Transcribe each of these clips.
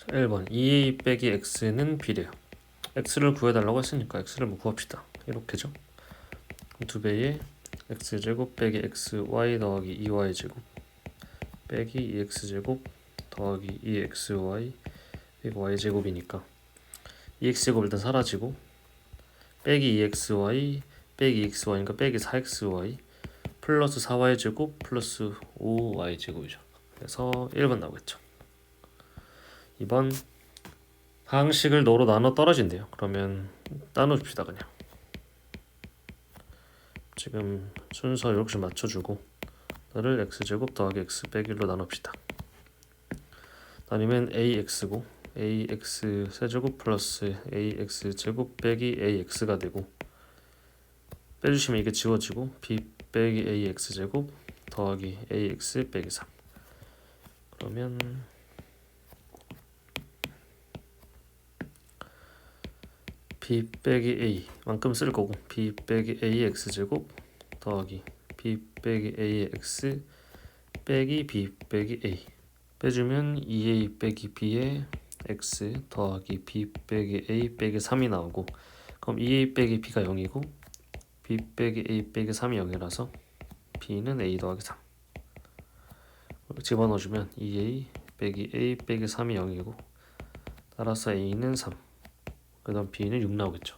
1번 2a 빼기 x는 b래요. x를 구해달라고 했으니까 x를 뭐 구합시다. 이렇게죠. 2배의 x제곱 빼기 xy 더하기 2y제곱 빼기 2x제곱 더하기 2xy 빼기 y제곱이니까 2x제곱 일단 사라지고 빼기 2xy 빼기 2xy니까 빼기 4xy 플러스 4y제곱 플러스 5y제곱이죠. 그래서 1번 나오겠죠. 2번 항식을 너로 나눠 떨어진대요. 그러면 나눠줍시다. 그냥 지금 순서 이렇게 맞춰주고 너를 x제곱 더하기 x 빼기 1로 나눕시다. 나누면 ax고 ax 세제곱 플러스 ax제곱 빼기 ax가 되고 빼주시면 이게 지워지고 b 빼기 ax제곱 더하기 ax 빼기 3 그러면 b 빼기 a 만큼 쓸 거고 b 빼기 ax제곱 더하기 b 빼기 ax 빼기 b 빼기 a 빼주면 2a 빼기 b의 x 더하기 b 빼기 a 빼기 3이 나오고 그럼 2a 빼기 b가 0이고 b 빼기 a 빼기 3이 0이라서 b는 a 더하기 3 집어넣어주면 2a 빼기 a 빼기 3이 0이고 따라서 a는 3 그 다음 b는 6 나오겠죠.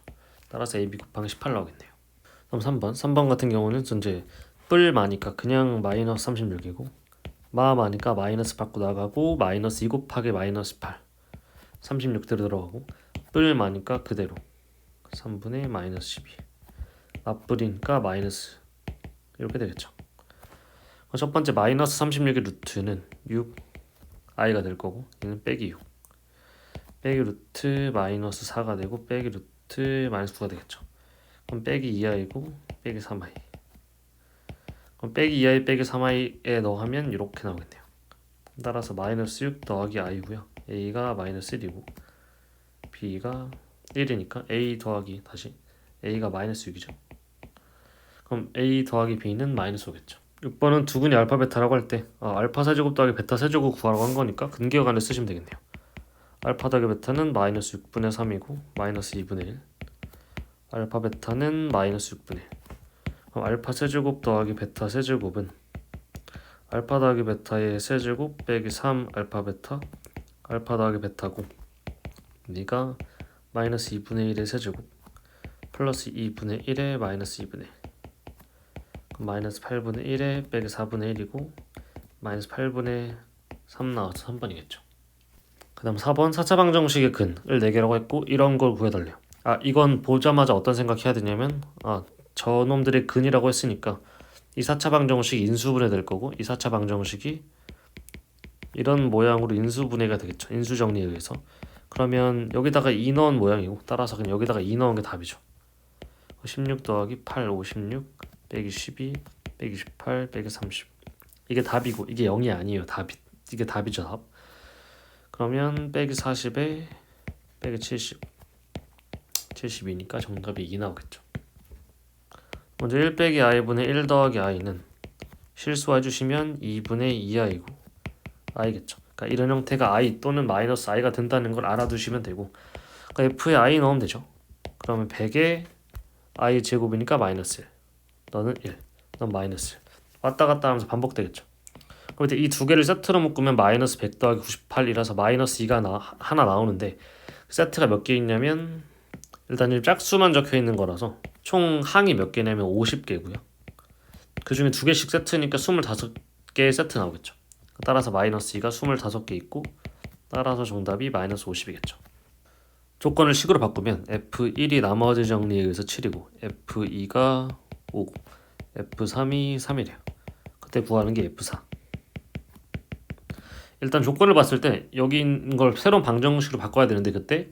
따라서 ab 곱하기 18 나오겠네요. 그럼 3번 같은 경우는 이제 뿔 마니까 그냥 마이너스 36이고 마 마니까 마이너스 받고 나가고 마이너스 2 곱하기 마이너스 8 36대로 들어가고 뿔 마니까 그대로 3분의 마이너스 12 맞뿔이니까 마이너스 이렇게 되겠죠. 첫 번째 마이너스 36의 루트는 6 i가 될 거고 얘는 빼기 6 빼기 루트 마이너스 4가 되고 빼기 루트 마이너스 9가 되겠죠. 그럼 빼기 2i고 빼기 3i 그럼 빼기 2i 빼기 3i에 넣으면 이렇게 나오겠네요. 따라서 마이너스 6 더하기 i고요. a가 마이너스 1이고 b가 1이니까 a 더하기 다시 a가 마이너스 6이죠. 그럼 a 더하기 b는 마이너스 5겠죠. 6번은 두근이 알파 베타라고 할 때 알파 세제곱 더하기 베타 세제곱 구하라고 한 거니까 근기어간을 쓰시면 되겠네요. 알파 더하기 베타는 마이너스 6분의 3이고 마이너스 2분의 1 알파 베타는 마이너스 6분의 1 그럼 알파 세제곱 더하기 베타 세제곱은 알파 더하기 베타의 세제곱 빼기 3 알파 베타 알파 더하기 베타고 네가 마이너스 2분의 1의 세제곱 플러스 2분의 1의 마이너스 2분의 1 그럼 마이너스 8분의 1의 빼기 4분의 1이고 마이너스 8분의 3 나와서 3번이겠죠. 그 다음 4번 4차 방정식의 근을 4개라고 했고 이런 걸 구해달래요. 이건 보자마자 어떤 생각해야 되냐면 저놈들의 근이라고 했으니까 이 4차 방정식이 인수분해 될 거고 이 4차 방정식이 이런 모양으로 인수분해가 되겠죠. 인수정리에 의해서. 그러면 여기다가 2 넣은 모양이고 따라서 그냥 여기다가 2 넣은 게 답이죠. 16 더하기 8 56 빼기 12 빼기 18 빼기 30 이게 답이고 이게 0이 아니에요. 이게 답이죠. 답. 그러면 빼기 40에 빼기 70 72니까 정답이 2 나오겠죠. 먼저 1 빼기 i분의 1 더하기 i는 실수해주시면 2분의 2i고 i겠죠. 그러니까 이런 형태가 i 또는 마이너스 i가 된다는 걸 알아두시면 되고 그러니까 f에 i 넣으면 되죠. 그러면 100에 i 제곱이니까 마이너스 1 너는 1 넌 마이너스 1 왔다 갔다 하면서 반복되겠죠. 그럼 이 두 개를 세트로 묶으면 마이너스 100 더하기 98이라서 마이너스 2가 하나 나오는데 세트가 몇 개 있냐면 일단 이 짝수만 적혀 있는 거라서 총 항이 몇 개냐면 50개고요. 그 중에 2개씩 세트니까 25개의 세트 나오겠죠. 따라서 마이너스 2가 25개 있고 따라서 정답이 마이너스 50이겠죠. 조건을 식으로 바꾸면 F1이 나머지 정리에 의해서 7이고 F2가 5고 F3이 3이래요. 그때 구하는 게 F4. 일단 조건을 봤을 때 여기 있는 걸 새로운 방정식으로 바꿔야 되는데 그때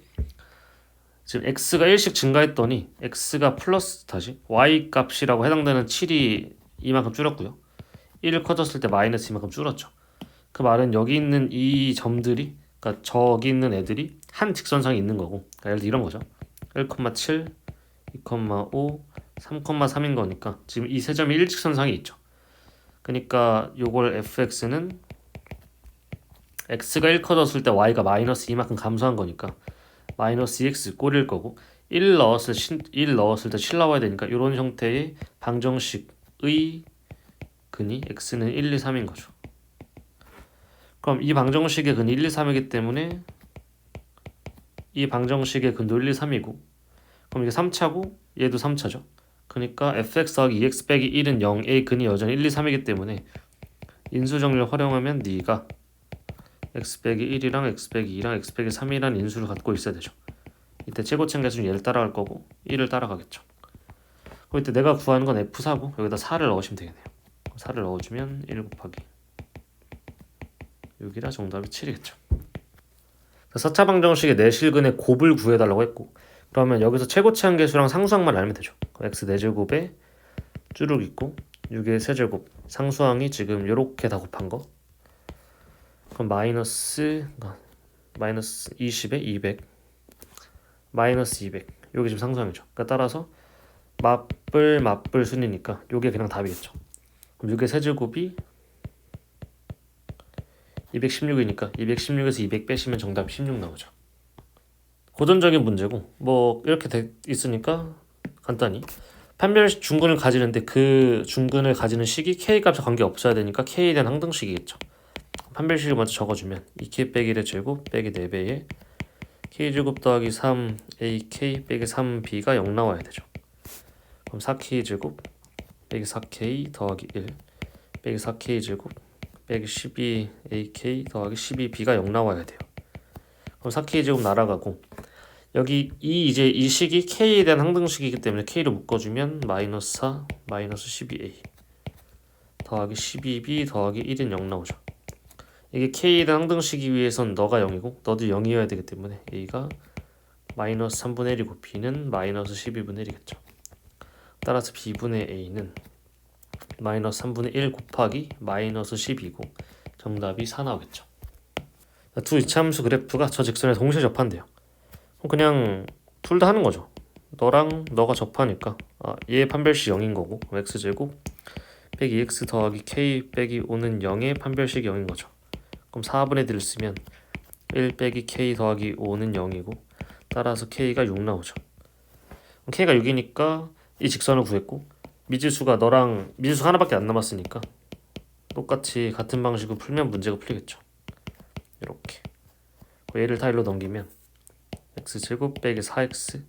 지금 x가 1씩 증가했더니 x가 플러스 다시 y 값이라고 해당되는 7이 이만큼 줄었고요. 1 커졌을 때 마이너스 이만큼 줄었죠. 그 말은 여기 있는 이 점들이 그러니까 저기 있는 애들이 한 직선상에 있는 거고 그러니까 예를 들어 이런 거죠. 1,7, 2,5, 3,3인 거니까 지금 이 세 점이 일직선상에 있죠. 그러니까 요걸 fx는 x가 1 커졌을 때 y가 마이너스 2만큼 감소한 거니까 마이너스 2x 꼴일 거고 1 넣었을 때 7 나와야 되니까 이런 형태의 방정식의 근이 x는 1, 2, 3인 거죠. 그럼 이 방정식의 근이 1, 2, 3이기 때문에 이 방정식의 근도 1, 2, 3이고 그럼 이게 3차고 얘도 3차죠. 그러니까 fx 더하기 2x 빼기 1은 0의 근이 여전히 1, 2, 3이기 때문에 인수정리를 활용하면 네가 x 빼기 1이랑 x 빼기 2랑 x 빼기 3이라는 인수를 갖고 있어야 되죠. 이때 최고층 계수는 얘를 따라갈 거고 1을 따라가겠죠. 그럼 이때 내가 구하는 건 f4고 여기다 4를 넣으시면 되겠네요. 4를 넣어주면 1 곱하기 6이라 정답이 7이겠죠. 4차 방정식의 내실근의 곱을 구해달라고 했고 그러면 여기서 최고치한 계수랑 상수항만 알면 되죠. x 4제곱에 쭈룩 있고 6의 세제곱 상수항이 지금 이렇게 다 곱한 거 그럼 마이너스 20에 200 마이너스 200 여기 지금 상수항이죠. 그러니까 따라서 맞불 순이니까 요게 그냥 답이겠죠. 그럼 6의 세제곱이 216이니까 216에서 200 빼시면 정답이 16 나오죠. 고전적인 문제고 뭐 이렇게 돼 있으니까 간단히 판별 중근을 가지는데 그 중근을 가지는 식이 k 값에 관계없어야 되니까 k에 대한 항등식이겠죠. 판별식을 먼저 적어주면 2k 빼기 1의 제곱 빼기 4배에 k제곱 더하기 3ak 빼기 3b가 0 나와야 되죠. 그럼 4k 제곱 빼기 4k 더하기 1 빼기 4k 제곱 빼기 12ak 더하기 12b가 0 나와야 돼요. 그럼 4k 제곱 날아가고 여기 이 식이 k에 대한 항등식이기 때문에 k를 묶어주면 마이너스 4 마이너스 12a 더하기 12b 더하기 1은 0 나오죠. 이게 k에 대한 항등식이 위해선 너가 0이고 너도 0이어야 되기 때문에 a가 마이너스 3분의 1이고 b는 마이너스 12분의 1이겠죠. 따라서 b분의 a는 마이너스 3분의 1 곱하기 마이너스 12고 정답이 4 나오겠죠. 두 이차함수 그래프가 저 직선에 동시에 접한대요. 그냥 둘 다 하는 거죠. 너랑 너가 접하니까 얘 판별식 0인 거고 x제곱 빼기 2x 더하기 k 빼기 5는 0의 판별식이 0인 거죠. 그럼 4분의 1을 쓰면 1 빼기 k 더하기 5는 0이고 따라서 k가 6 나오죠. 그럼 k가 6이니까 이 직선을 구했고 미지수가 하나밖에 안 남았으니까 똑같이 같은 방식으로 풀면 문제가 풀리겠죠. 이렇게 얘를 타일로 넘기면 x제곱 빼기 4x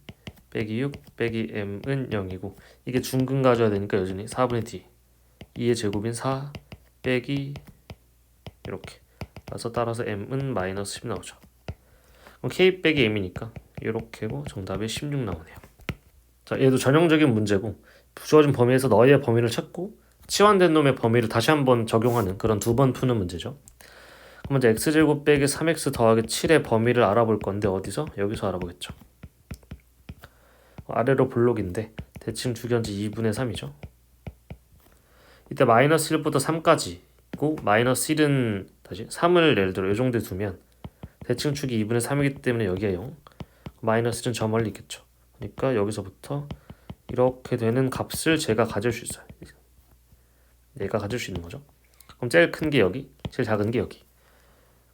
빼기 6 빼기 m은 0이고 이게 중근 가져야 되니까 여전히 4분의 d 2의 제곱인 4 빼기 이렇게 따라서 m은 마이너스 10 나오죠. 그럼 k 빼기 m이니까 이렇게고 정답이 16 나오네요. 자, 얘도 전형적인 문제고 주어진 범위에서 너의 범위를 찾고 치환된 놈의 범위를 다시 한번 적용하는 그런 두 번 푸는 문제죠. 그럼 먼저 x제곱 빼기 3x 더하기 7의 범위를 알아볼 건데 어디서? 여기서 알아보겠죠. 아래로 볼록인데 대칭 주기현재 2분의 3이죠. 이때 마이너스 1부터 3까지고 마이너스 1은 다시 3을 예를 들어 이 정도에 두면 대칭 축이 2분의 3이기 때문에 여기에 0 마이너스 1은 저 멀리 있겠죠. 그러니까 여기서부터 이렇게 되는 값을 제가 가질 수 있어요. 얘가 가질 수 있는 거죠. 그럼 제일 큰 게 여기, 제일 작은 게 여기.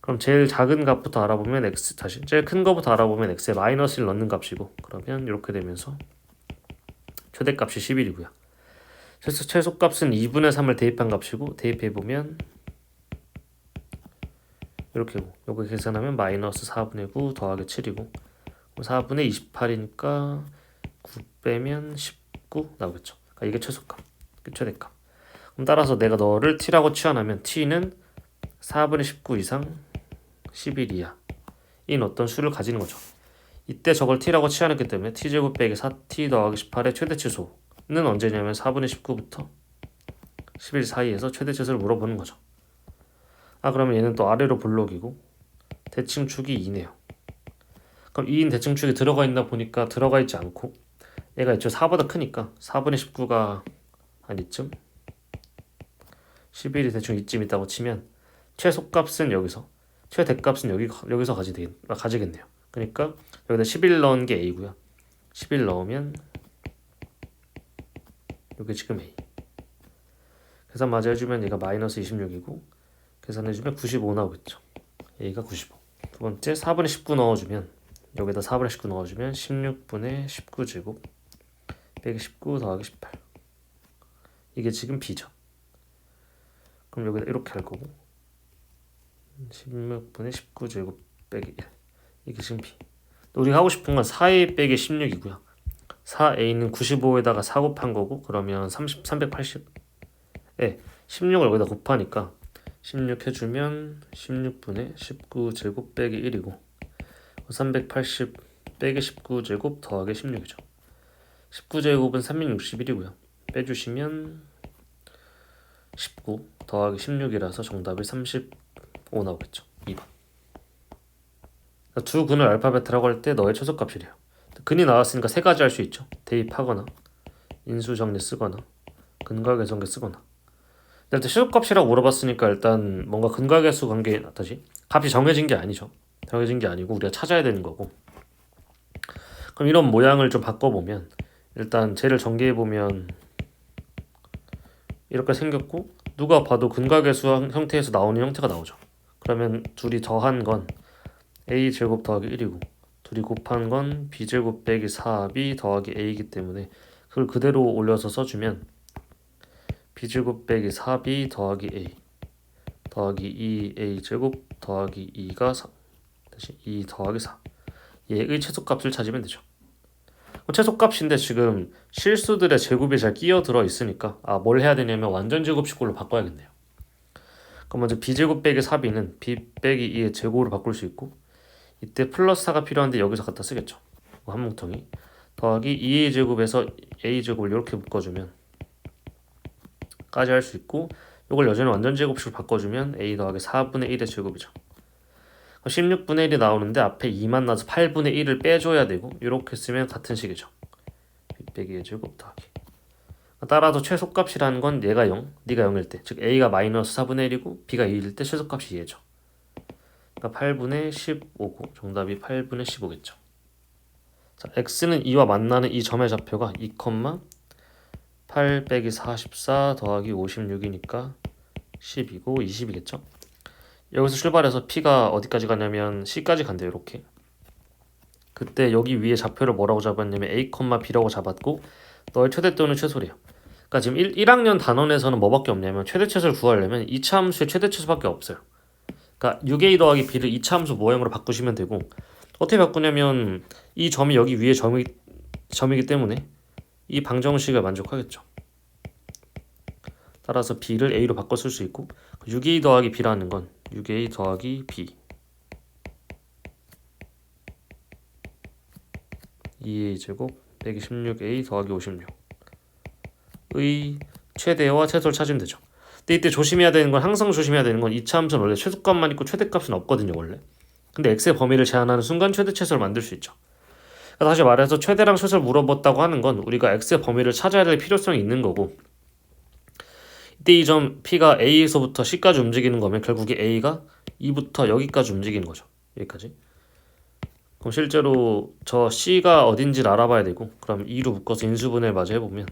그럼 제일 작은 값부터 알아보면 x 다시 제일 큰 거부터 알아보면 x에 마이너스 1 넣는 값이고 그러면 이렇게 되면서 최대값이 11이고요. 최소값은 2분의 3을 대입한 값이고 대입해보면 이렇게 요거 계산하면 마이너스 4분의 9 더하기 7이고 4분의 28이니까 9 빼면 19 나오겠죠. 그러니까 이게 최소값, 최대값. 그럼 따라서 내가 너를 t라고 치환하면 t는 4분의 19 이상 11 이하 인 어떤 수를 가지는 거죠. 이때 저걸 t라고 치환했기 때문에 t제곱 빼기 4t 더하기 18의 최대치수는 언제냐면 4분의 19부터 11 사이에서 최대치수를 물어보는 거죠. 그러면 얘는 또 아래로 볼록이고 대칭축이 2네요. 그럼 2인 대칭축이 들어가 있나 보니까 들어가 있지 않고 얘가 애초에 4보다 크니까 4분의 19가 한 이쯤 11이 대충 이쯤 있다고 치면 최소값은 여기서 최대값은 여기서 가지겠네요. 그러니까 여기다 11 넣은 게 a고요. 11 넣으면 이게 지금 a. 계산 마저 해주면 얘가 마이너스 26이고 계산해주면 95 나오겠죠. A가 95. 두 번째 4분의 19 넣어주면 여기다 4분의 19 넣어주면 16분의 19제곱 빼기 19 더하기 18. 이게 지금 B죠. 그럼 여기다 이렇게 할 거고 16분의 19제곱 빼기 1. 이게 지금 B. 우리가 하고 싶은 건 4A 빼기 16이고요. 4A는 95에다가 4 곱한 거고 그러면 380. 예, 16을 여기다 곱하니까 16 해주면 16분의 19제곱 빼기 1이고 380 빼기 19제곱 더하기 16이죠. 19제곱은 361이고요. 빼주시면 19 더하기 16이라서 정답이 35 나오겠죠. 2번. 두 근을 알파벳이라고 할 때 너의 최소값이래요. 근이 나왔으니까 세 가지 할 수 있죠. 대입하거나 인수정리 쓰거나 근과 계성계 쓰거나. 일단 최소값이라고 물어봤으니까 일단 뭔가 근과 계수 관계 다시 값이 정해진 게 아니죠. 정해진 게 아니고 우리가 찾아야 되는 거고. 그럼 이런 모양을 좀 바꿔보면 일단 쟤를 전개해보면 이렇게 생겼고 누가 봐도 근과 계수 형태에서 나오는 형태가 나오죠. 그러면 둘이 더한 건 a제곱 더하기 1이고 둘이 곱한 건 b제곱 빼기 4b 더하기 a이기 때문에 그걸 그대로 올려서 써주면 b제곱 빼기 4b 더하기 a 더하기 2a제곱 더하기 2가 4 다시 2 더하기 4 얘의 최소값을 찾으면 되죠. 최소값인데 지금 실수들의 제곱이 잘 끼어들어 있으니까 뭘 해야 되냐면 완전 제곱식으로 바꿔야겠네요. 그럼 먼저 b제곱 빼기 4b는 b 빼기 2의 제곱으로 바꿀 수 있고 이때 플러스 4가 필요한데 여기서 갖다 쓰겠죠. 한 뭉텅이 더하기 2의 제곱에서 a제곱을 이렇게 묶어주면 까지 할 수 있고 이걸 여전히 완전 제곱식으로 바꿔주면 a 더하기 4분의 1의 제곱이죠. 16분의 1이 나오는데 앞에 2만 나서 8분의 1을 빼줘야 되고 이렇게 쓰면 같은 식이죠. b 빼기 2의 제곱 더하기 따라서 최소값이라는 건 얘가 0, 네가 0일 때 즉 a가 마이너스 4분의 1이고 b가 2일 때 최소값이 얘죠. 그러니까 8분의 15고 정답이 8분의 15겠죠. 자, x는 2와 만나는 이 점의 좌표가 2,8 빼기 44 더하기 56이니까 10이고 20이겠죠. 여기서 출발해서 p가 어디까지 가냐면 c까지 간대요. 이렇게. 그때 여기 위에 좌표를 뭐라고 잡았냐면 a, b라고 잡았고 너의 최대 또는 최소래요. 그러니까 지금 1학년 단원에서는 뭐밖에 없냐면 최대 최소를 구하려면 2차 함수의 최대 최소밖에 없어요. 그러니까 6a 더하기 b를 2차 함수 모형으로 바꾸시면 되고 어떻게 바꾸냐면 이 점이 여기 위에 점이기 때문에 이 방정식을 만족하겠죠. 따라서 b를 a로 바꿔 쓸 수 있고 6a 더하기 b라는 건 6a 더하기 b 2a 제곱 빼기 16a 더하기 56의 최대와 최소를 찾으면 되죠. 근데 이때 조심해야 되는 건 항상 조심해야 되는 건 2차 함수는 원래 최소값만 있고 최대값은 없거든요. 원래. 근데 x의 범위를 제한하는 순간 최대 최소를 만들 수 있죠. 다시 말해서 최대랑 최소를 물어봤다고 하는 건 우리가 x의 범위를 찾아야 될 필요성이 있는 거고 이때 이 점 p가 a에서부터 c까지 움직이는 거면 결국에 a가 2부터 여기까지 움직이는 거죠. 여기까지. 그럼 실제로 저 c가 어딘지를 알아봐야 되고 그럼 2로 묶어서 인수분해를 마저 해보면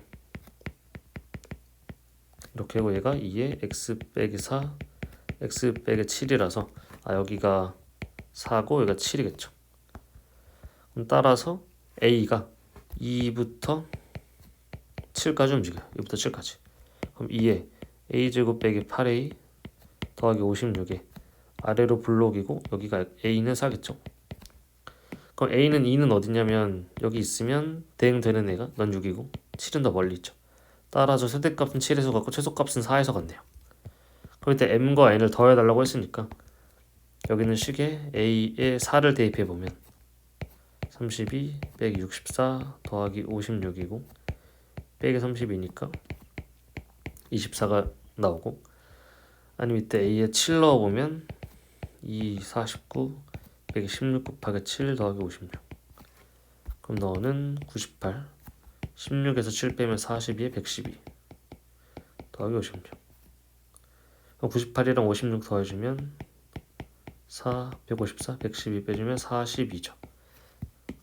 이렇게 하고 얘가 2에 x 빼기 4 x 빼기 7이라서 여기가 4고 여기가 7이겠죠. 그럼 따라서 a가 2부터 7까지 움직여요. 2부터 7까지. 그럼 2에 a제곱 빼기 8a 더하기 56에 아래로 블록이고 여기가 a는 4겠죠. 그럼 a는 2는 어디냐면 여기 있으면 대응되는 애가 넌 6이고 7은 더 멀리 있죠. 따라서 최대값은 7에서 갔고 최소값은 4에서 갔네요. 그럼 이때 m과 n을 더해달라고 했으니까 여기는 식에 a에 4를 대입해보면 32 빼기 64 더하기 56이고 빼기 30이니까 24가 나오고 아니면 이때 a에 7 넣어보면 2, 49 빼기 16 곱하기 7 더하기 56 그럼 너는 98 16에서 7 빼면 42에 112 더하기 56 그럼 98이랑 56 더해주면 4, 154, 112 빼주면 42죠.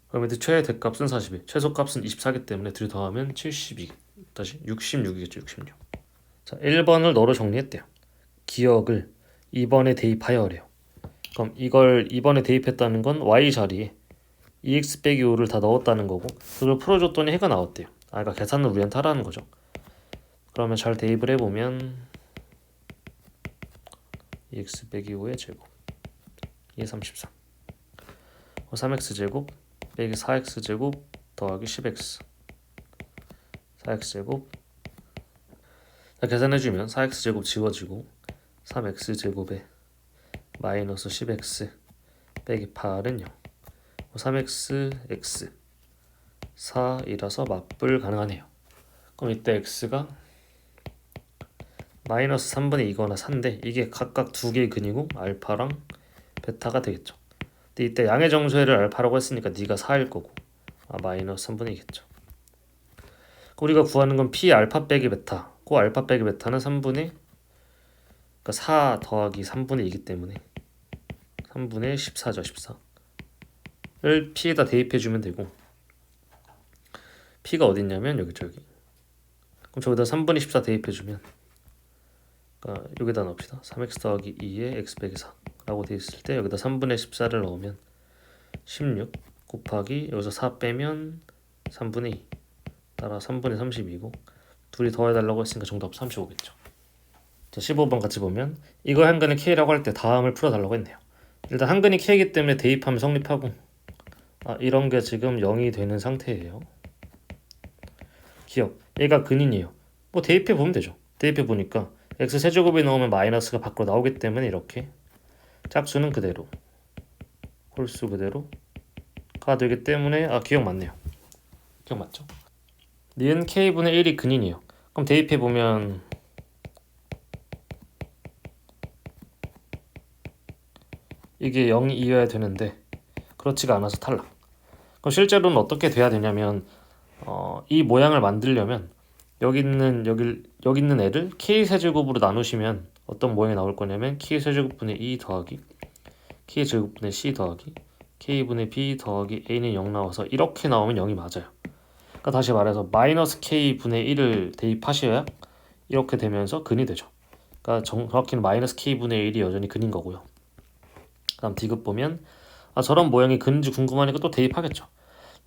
그럼 이때 최대값은 42, 최소값은 24이기 때문에 둘이 더하면 72, 다시 66이겠죠. 66. 자, 1번을 너로 정리했대요. 기억을 2번에 대입하여 래요. 그럼 이걸 이번에 대입했다는 건 y 자리에 2x 빼기 5를 다 넣었다는 거고 그걸 풀어줬더니 해가 나왔대요. 그러니까 계산을 우리한테 하라는 거죠. 그러면 잘 대입을 해보면 2x 빼기 5의 제곱 2에 33 3x 제곱 빼기 4x 제곱 더하기 10x 4x 제곱 계산해주면 4x 제곱 지워지고 3x 제곱에 마이너스 10x 빼기 8은 0 3x x 4이라서 맞불 가능하네요. 그럼 이때 x가 마이너스 3분의 2거나 4인데 이게 각각 두 개의 근이고 알파랑 베타가 되겠죠. 근데 이때 양의 정수회를 알파라고 했으니까 네가 4일 거고 마이너스 3분의 2겠죠. 우리가 구하는 건 p 알파 빼기 베타 그 알파 빼기 베타는 3분의 그러니까 4 더하기 3분의 2이기 때문에 3분의 14죠. 14를 p에다 대입해주면 되고 p가 어딨냐면 여기죠. 여기. 그럼 저기다 3분의 14 대입해주면 그러니까 여기다 넣읍시다. 3x 더하기 2에 x 빼기 4라고 되어 있을 때 여기다 3분의 14를 넣으면 16 곱하기 여기서 4 빼면 3분의 2 따라 3분의 32고 둘이 더해달라고 했으니까 정답 35겠죠. 자 15번 같이 보면 이거 한근의 k라고 할 때 다음을 풀어달라고 했네요. 일단 한근이 k이기 때문에 대입하면 성립하고 이런 게 지금 0이 되는 상태예요. 기억 얘가 근인이에요. 뭐 대입해 보면 되죠. 대입해 보니까 x 세제곱이 나오면 마이너스가 밖으로 나오기 때문에 이렇게 짝수는 그대로 홀수 그대로가 되기 때문에 기억 맞네요. 기억 맞죠? 니은 k분의 1이 근인이에요. 그럼 대입해 보면 이게 0이어야 되는데 그렇지가 않아서 탈락. 그럼 실제로는 어떻게 돼야 되냐면 이 모양을 만들려면 여기 있는 애를 k 세제곱으로 나누시면 어떤 모양이 나올 거냐면 k 세제곱분의 2 더하기 k 제곱분의 c 더하기 k분의 b 더하기 a는 0 나와서 이렇게 나오면 0이 맞아요. 그러니까 다시 말해서 마이너스 k분의 1을 대입하셔야 이렇게 되면서 근이 되죠. 그러니까 정확히는 마이너스 k분의 1이 여전히 근인 거고요. 다음 디귿 보면 저런 모양이 근인지 궁금하니까 또 대입하겠죠.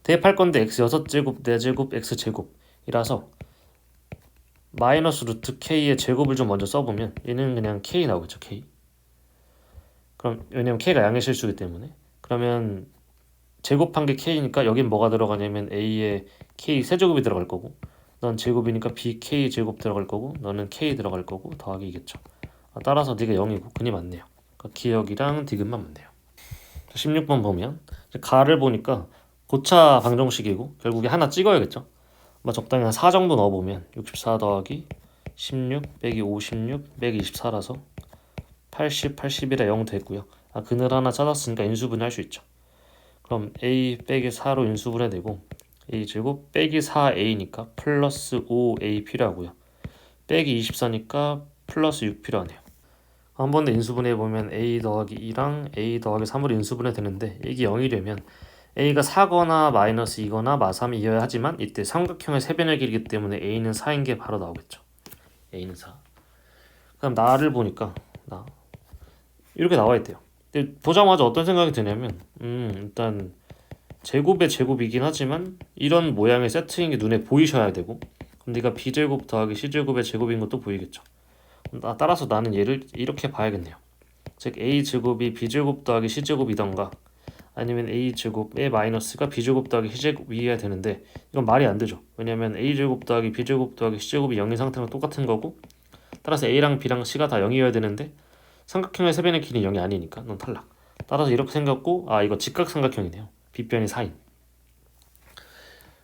대입할 건데 x 6제곱 4제곱 x제곱이라서 마이너스 루트 k의 제곱을 좀 먼저 써보면 얘는 그냥 k 나오겠죠. k. 그럼 왜냐면 k가 양의 실수이기 때문에 그러면 제곱한 게 k니까 여긴 뭐가 들어가냐면 a에 k 세제곱이 들어갈 거고 넌 제곱이니까 bk 제곱 들어갈 거고 너는 k 들어갈 거고 더하기겠죠. 따라서 네가 0이고 근이 맞네요. 그러니까 기억이랑 디귿만 맞네요. 16번 보면 가를 보니까 고차 방정식이고 결국에 하나 찍어야겠죠. 적당히 한 4 정도 넣어보면 64 더하기 16 빼기 56 빼기 24라서 80, 81에 0 되고요. 근을 하나 찾았으니까 인수분해 할 수 있죠. 그럼 a 빼기 4로 인수분해 되고 a 제곱 빼기 4a니까 플러스 5a 필요하고요. 빼기 24니까 플러스 6 필요하네요. 한 번 더 인수분해 보면 a 더하기 2랑 a 더하기 3으로 인수분해 되는데 이게 0이 되면 a가 4거나 마이너스 2거나 마3이어야 하지만 이때 삼각형의 세변의 길이기 때문에 a는 4인 게 바로 나오겠죠. a는 4. 그럼 나를 보니까 나 이렇게 나와 있대요. 근데 보자마자 어떤 생각이 드냐면 일단 제곱의 제곱이긴 하지만 이런 모양의 세트인 게 눈에 보이셔야 되고 그럼 네가 b제곱 더하기 c제곱의 제곱인 것도 보이겠죠. 따라서 나는 얘를 이렇게 봐야겠네요. 즉 a제곱이 b제곱 더하기 c제곱이던가 아니면 a제곱의 마이너스가 b제곱 더하기 c제곱이어야 되는데 이건 말이 안 되죠. 왜냐면 a제곱 더하기 b제곱 더하기 c제곱이 0인 상태랑 똑같은 거고 따라서 a랑 b랑 c가 다 0이어야 되는데 삼각형의 세변의 길이는 0이 아니니까 넌 탈락. 따라서 이렇게 생겼고 이거 직각삼각형이네요. 빗변이 4인.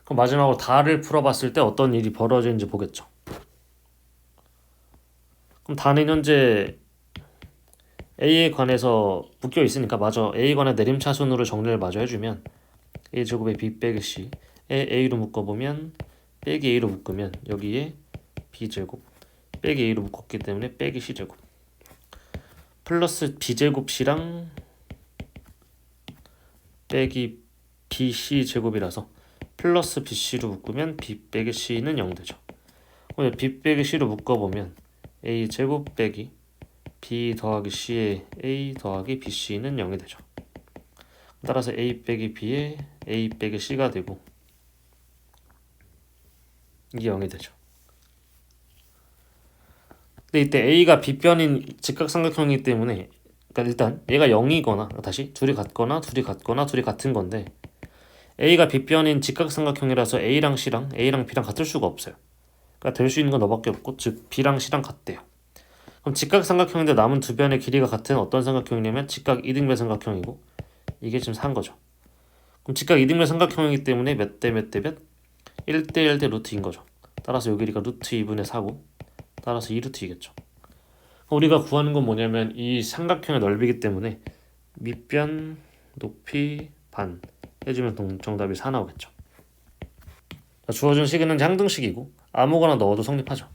그럼 마지막으로 다를 풀어봤을 때 어떤 일이 벌어지는지 보겠죠. 그럼 다는 현재 a에 관해서 묶여 있으니까 마저 a에 관한 내림차순으로 정리를 마저 해주면 a제곱에 b 빼기 c에 a로 묶어보면 빼기 a로 묶으면 여기에 b제곱 빼기 a로 묶었기 때문에 빼기 c제곱 플러스 b제곱 c랑 빼기 bc제곱이라서 플러스 bc로 묶으면 b 빼기 c는 0 되죠. b 빼기 c로 묶어보면 a제곱 빼기 B 더하기 C의 A 더하기 BC는 0이 되죠. 따라서 A 빼기 B의 A 빼기 C가 되고 이게 0이 되죠. 근데 이때 A가 B변인 직각삼각형이기 때문에 그러니까 일단 얘가 0이거나 다시 둘이 같거나 둘이 같은 건데 A가 B변인 직각삼각형이라서 A랑 C랑 A랑 B랑 같을 수가 없어요. 그러니까 될 수 있는 건 너밖에 없고 즉 B랑 C랑 같대요. 그럼 직각삼각형인데 남은 두 변의 길이가 같은 어떤 삼각형이냐면 직각 이등변 삼각형이고 이게 지금 4인 거죠. 그럼 직각 이등변 삼각형이기 때문에 몇 대 몇 대 몇? 1대 1대 루트인 거죠. 따라서 요 길이가 루트 2분의 4고 따라서 2루트이겠죠. 우리가 구하는 건 뭐냐면 이 삼각형의 넓이기 때문에 밑변 높이 반 해주면 정답이 4 나오겠죠. 주어진 식은 항등식이고 아무거나 넣어도 성립하죠.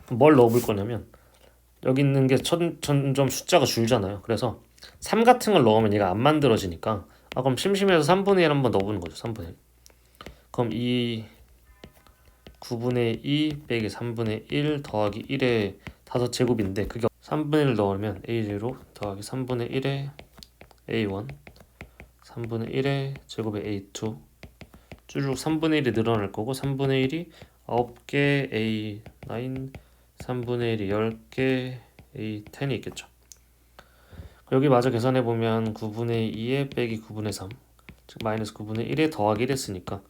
그럼 뭘 넣어볼 거냐면 여기 있는 게 점점 숫자가 줄잖아요. 그래서 3 같은 걸 넣으면 얘가 안 만들어지니까 그럼 심심해서 3분의 1 한번 넣어보는 거죠. 3분의 1. 그럼 이 9분의 2 빼기 3분의 1 더하기 1의 5제곱인데 그게 3분의 1 넣으면 A0 더하기 3분의 1의 A1 3분의 1의 제곱의 A2 쭉 3분의 1이 늘어날 거고 3분의 1이 9개 A9 3분의 1이 10개 A10이 있겠죠. 여기 마저 계산해보면 9분의 2에 빼기 9분의 3 즉 마이너스 9분의 1에 더하기 1 했으니까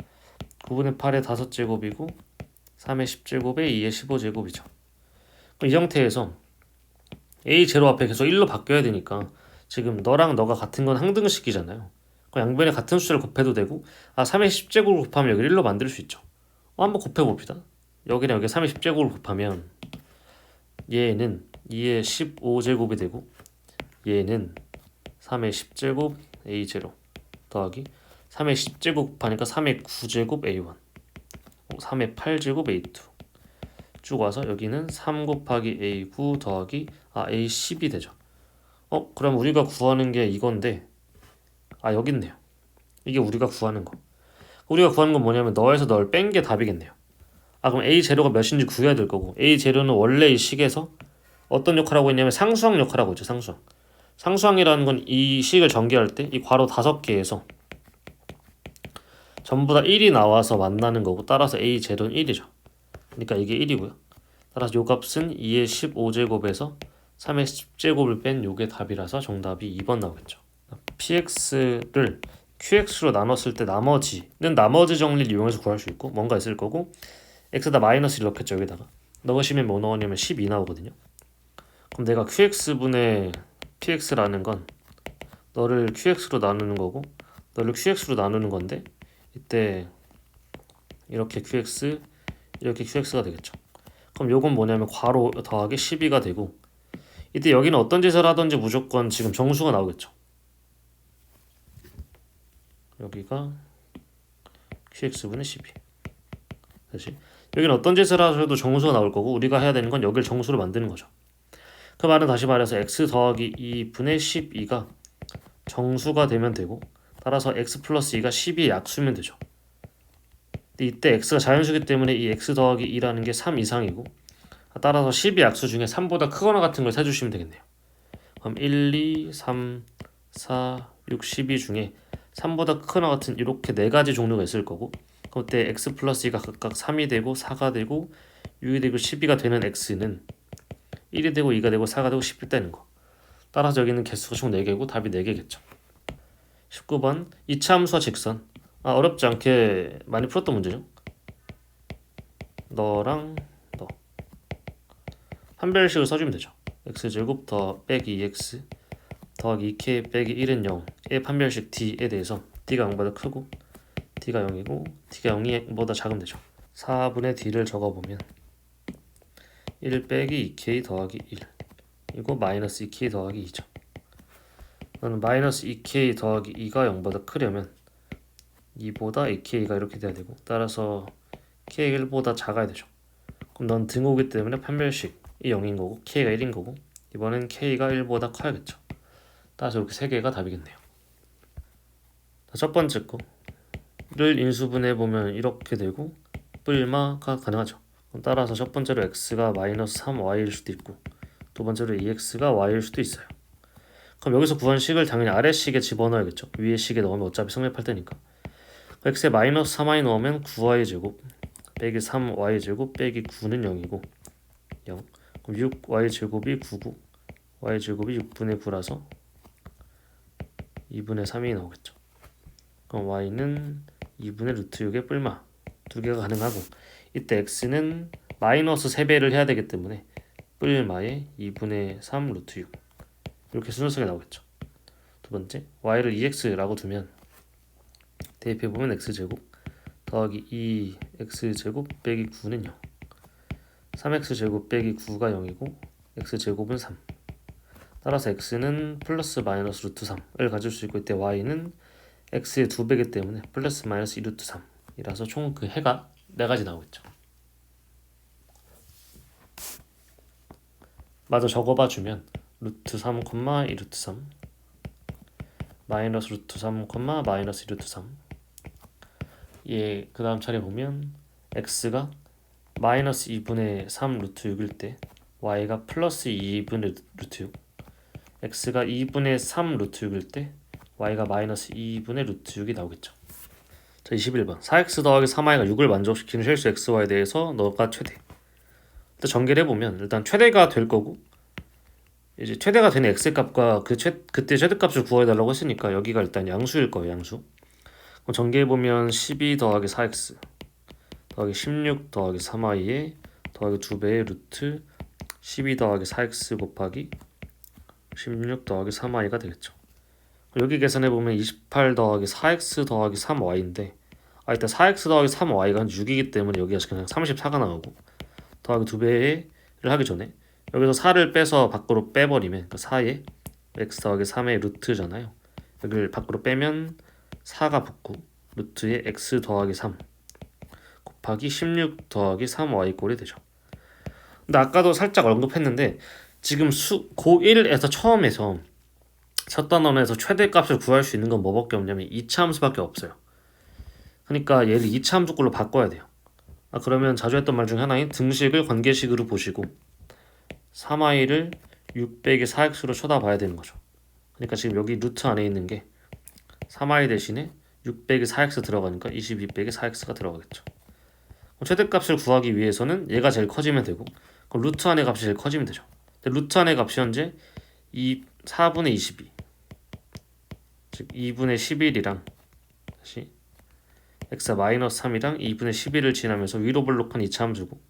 9분의 8의 5제곱이고 3의 10제곱에 2의 15제곱이죠. 이 상태에서 A0 앞에 계속 1로 바뀌어야 되니까 지금 너랑 너가 같은 건 항등식이잖아요. 양변에 같은 숫자를 곱해도 되고 3의 10제곱을 곱하면 여기를 1로 만들 수 있죠. 한번 곱해봅시다. 여기랑 여기 3의 10제곱을 곱하면 얘는 2의 15제곱이 되고 얘는 3의 10제곱 A0 더하기 3의 10제곱 곱하니까 3의 9제곱 A1 3의 8제곱 A2 쭉 와서 여기는 3 곱하기 A9 더하기 A10이 되죠. 그럼 우리가 구하는 게 이건데 여기 있네요. 이게 우리가 구하는 거. 우리가 구하는 건 뭐냐면 너에서 널 뺀 게 답이겠네요. 그럼 A 제로가 몇인지 구해야 될 거고 A 제로는 원래 이 식에서 어떤 역할을 하고 있냐면 상수항 역할을 하고 있죠. 상수항. 상수항이라는 건 이 식을 전개할 때 이 괄호 5개에서 전부 다 1이 나와서 만나는 거고 따라서 A 제로는 1이죠. 그러니까 이게 1이고요. 따라서 요 값은 2의 15제곱에서 3의 10제곱을 뺀 요게 답이라서 정답이 2번 나오겠죠. px를 qx로 나눴을 때 나머지는 나머지 정리를 이용해서 구할 수 있고 뭔가 있을 거고 x에다 마이너스를 넣겠죠. 여기다가 넣으시면 뭐 나오냐면 12 나오거든요. 그럼 내가 qx분의 px라는 건 너를 qx로 나누는 거고 너를 qx로 나누는 건데 이때 이렇게 qx 이렇게 qx가 되겠죠. 그럼 요건 뭐냐면 괄호 더하기 12가 되고 이때 여기는 어떤 짓을 하든지 무조건 지금 정수가 나오겠죠. 여기가 qx분의 12 다시 여기는 어떤 짓을 하셔도 정수가 나올 거고 우리가 해야 되는 건 여기를 정수로 만드는 거죠. 그 말은 다시 말해서 x 더하기 2분의 12가 정수가 되면 되고 따라서 x 플러스 2가 12의 약수면 되죠. 이때 x가 자연수기 때문에 이 x 더하기 2라는 게 3 이상이고 따라서 12의 약수 중에 3보다 크거나 같은 걸 세주시면 되겠네요. 그럼 1, 2, 3, 4, 6, 12 중에 3보다 크거나 같은 이렇게 4가지 종류가 있을 거고 그때 x 플러스 2가 각각 3이 되고 4가 되고 6이 되고 12가 되는 x는 1이 되고 2가 되고 4가 되고 10이 되는 거. 따라서 여기는 개수가 총 4개고 답이 4개겠죠. 19번 이차함수와 직선 어렵지 않게 많이 풀었던 문제죠. 너랑 너 판별식을 써주면 되죠. x제곱 더 빼기 2x 더하기 2k 빼기 1은 0의 판별식 d에 대해서 d가 0보다 크고 d가 0이고 d가 0보다 작으면 되죠. 4분의 d를 적어보면 1 빼기 2k 더하기 1 이거 마이너스 2k 더하기 2죠. 그러면 마이너스 2k 더하기 2가 0보다 크려면 2보다 2k가 이렇게 돼야 되고 따라서 k가 1보다 작아야 되죠. 그럼 넌 등호기 때문에 판별식이 0인 거고 k가 1인 거고 이번엔 k가 1보다 커야겠죠. 따라서 이렇게 3개가 답이겠네요. 첫 번째 거를 인수분해보면 이렇게 되고 뿔마가 가능하죠. 그럼 따라서 첫 번째로 x가 마이너스 3y일 수도 있고 두 번째로 이 x가 y일 수도 있어요. 그럼 여기서 구한 식을 당연히 아래식에 집어넣어야겠죠. 위에 식에 넣으면 어차피 성립할 테니까. x에 마이너스 3y 넣으면 9y 제곱 빼기 3y 제곱 빼기 9는 0이고 0. 그럼 6y 제곱이 9고 y 제곱이 6분의 9라서 2분의 3이 나오겠죠. 그럼 y는 2분의 루트 6의 뿔마 두 개가 가능하고 이때 x는 마이너스 3배를 해야 되기 때문에 뿔마에 2분의 3 루트 6 이렇게 순서가 나오겠죠. 두 번째 y를 2x라고 두면 대입해보면 x제곱 더하기 2x제곱 빼기 9는 0 3x제곱 빼기 9가 0이고 x제곱은 3 따라서 x는 플러스 마이너스 루트 3을 가질 수 있고 이때 y는 x의 2배이기 때문에 플러스 마이너스 2 루트 3이라서 총 그 해가 4가지 나오겠죠. 마저 적어봐 주면 루트 3, 2 루트 3 마이너스 루트 3, 마이너스 2 루트 3 예, 그 다음 차례 보면 x가 마이너스 2분의 3 루트 6일 때 y가 플러스 2분의 루트 6 x가 2분의 3 루트 6일 때 y가 마이너스 2분의 루트 6이 나오겠죠. 자 21번 4x 더하기 3y가 6을 만족시키는 실수 xy에 대해서 너가 최대. 일단 전개를 해보면 일단 최대가 될 거고 이제 최대가 되는 x값과 그때 최대값을 구해달라고 했으니까 여기가 일단 양수일 거예요. 양수. 그럼 전개해보면 12 더하기 4x 더하기 16 더하기 3y에 더하기 2배의 루트 12 더하기 4x 곱하기 16 더하기 3y가 되겠죠. 여기 계산해보면 28 더하기 4x 더하기 3y인데 일단 4x 더하기 3y가 6이기 때문에 여기가 그냥 34가 나오고 더하기 2배를 하기 전에 여기서 4를 빼서 밖으로 빼버리면 그 4에 x 더하기 3의 루트잖아요. 여기를 밖으로 빼면 4가 붙고 루트에 x 더하기 3 곱하기 16 더하기 3y 꼴이 되죠. 근데 아까도 살짝 언급했는데 지금 고1에서 처음에서 첫 단원에서 최대값을 구할 수 있는 건 뭐밖에 없냐면 2차 함수밖에 없어요. 그러니까 얘를 2차 함수꼴로 바꿔야 돼요. 그러면 자주 했던 말 중에 하나인 등식을 관계식으로 보시고 3y를 6 빼기 4x로 쳐다봐야 되는 거죠. 그러니까 지금 여기 루트 안에 있는 게 3y 대신에 6 빼기 4x 들어가니까 22 빼기 4x가 들어가겠죠. 최대값을 구하기 위해서는 얘가 제일 커지면 되고 그럼 루트 안의 값이 제일 커지면 되죠. 근데 루트 안의 값이 현재 4분의 22 즉 2분의 11이랑 다시 x가 마이너스 3이랑 2분의 11을 지나면서 위로 볼록한 2차 함수고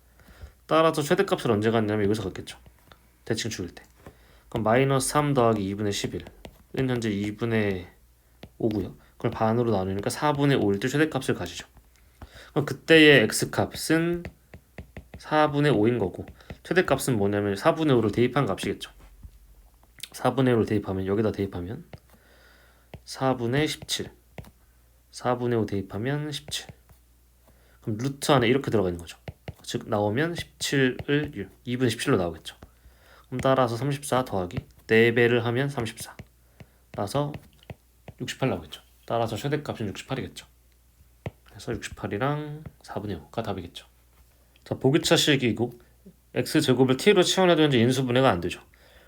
따라서 최대값을 언제 갖냐면 여기서 갖겠죠. 대칭 죽일 때. 그럼 마이너스 3 더하기 2분의 11은 현재 2분의 5고요. 그걸 반으로 나누니까 4분의 5일 때 최대값을 가지죠. 그럼 그때의 x값은 4분의 5인 거고 최대값은 뭐냐면 4분의 5를 대입한 값이겠죠. 4분의 5를 대입하면 여기다 대입하면 4분의 17 4분의 5 대입하면 17 그럼 루트 안에 이렇게 들어가 있는 거죠. 즉 나오면 17을 2분의 17로 나오겠죠. 그럼 따라서 34 더하기 4배를 하면 34 따라서 68 나오겠죠. 따라서 최대값은 68이겠죠. 그래서 68이랑 4분의 5가 답이겠죠. 자, 보기차식이고 x제곱을 t로 치환해도 현재 인수분해가 안 되죠.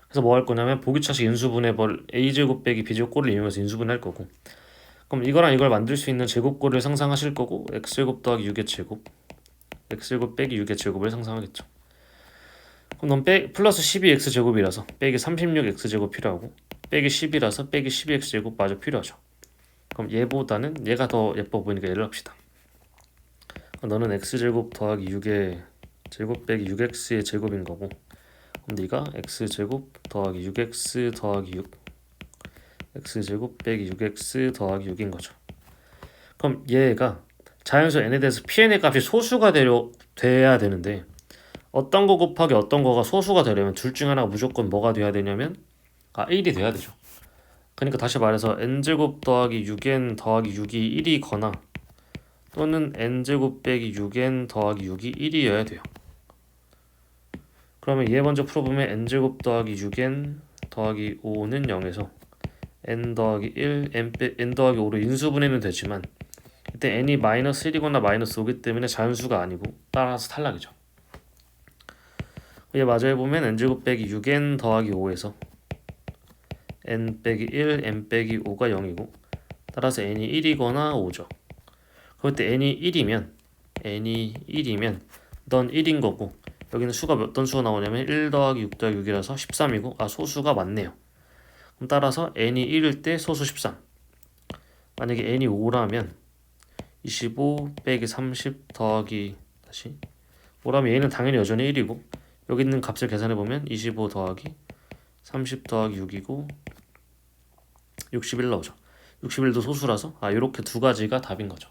그래서 뭐 할 거냐면 보기차식 인수분해벌 a제곱 빼기 b제곱꼴을 이용해서 인수분해할 거고 그럼 이거랑 이걸 만들 수 있는 제곱꼴을 상상하실 거고 x제곱 더하기 6의 제곱 x제곱 빼기 6의 제곱을 상상하겠죠. 그럼 넌 플러스 12x제곱이라서 빼기 36x제곱 필요하고 빼기 10이라서 빼기 12x제곱 마저 필요하죠. 그럼 얘보다는 얘가 더 예뻐 보이니까 얘를 합시다. 너는 x제곱 더하기 6의 제곱 빼기 6x의 제곱인 거고 그럼 네가 x제곱 더하기 6x 더하기 6 x제곱 빼기 6x 더하기 6인 거죠. 그럼 얘가 자연수 n에 대해서 pn의 값이 소수가 돼야 되는데 어떤 거 곱하기 어떤 거가 소수가 되려면 둘 중 하나가 무조건 뭐가 돼야 되냐면 1이 돼야 되죠. 그러니까 다시 말해서 n제곱 더하기 6n 더하기 6이 1이거나 또는 n제곱 빼기 6n 더하기 6이 1이어야 돼요. 그러면 얘 먼저 풀어보면 n제곱 더하기 6n 더하기 5는 0에서 n 더하기 1, n 더하기 5로 인수분해는 되지만 이때 n이 마이너스 1이거나 마이너스 5기 때문에 자연수가 아니고 따라서 탈락이죠. 얘 마저 해보면 n제곱 빼기 6n 더하기 5에서 n 빼기 1, n 빼기 5가 0이고 따라서 n이 1이거나 5죠. 그럴 때 n이 1이면 넌 1인 거고 여기는 수가 어떤 수가 나오냐면 1 더하기 6 더하기 6이라서 13이고 소수가 맞네요. 그럼 따라서 n이 1일 때 소수 13. 만약에 n이 5라면 25 빼기 30 더하기 다시 5라면 얘는 당연히 여전히 1이고 여기 있는 값을 계산해보면 25 더하기 30 더하기 6이고 61 나오죠. 61도 소수라서 이렇게 두 가지가 답인 거죠.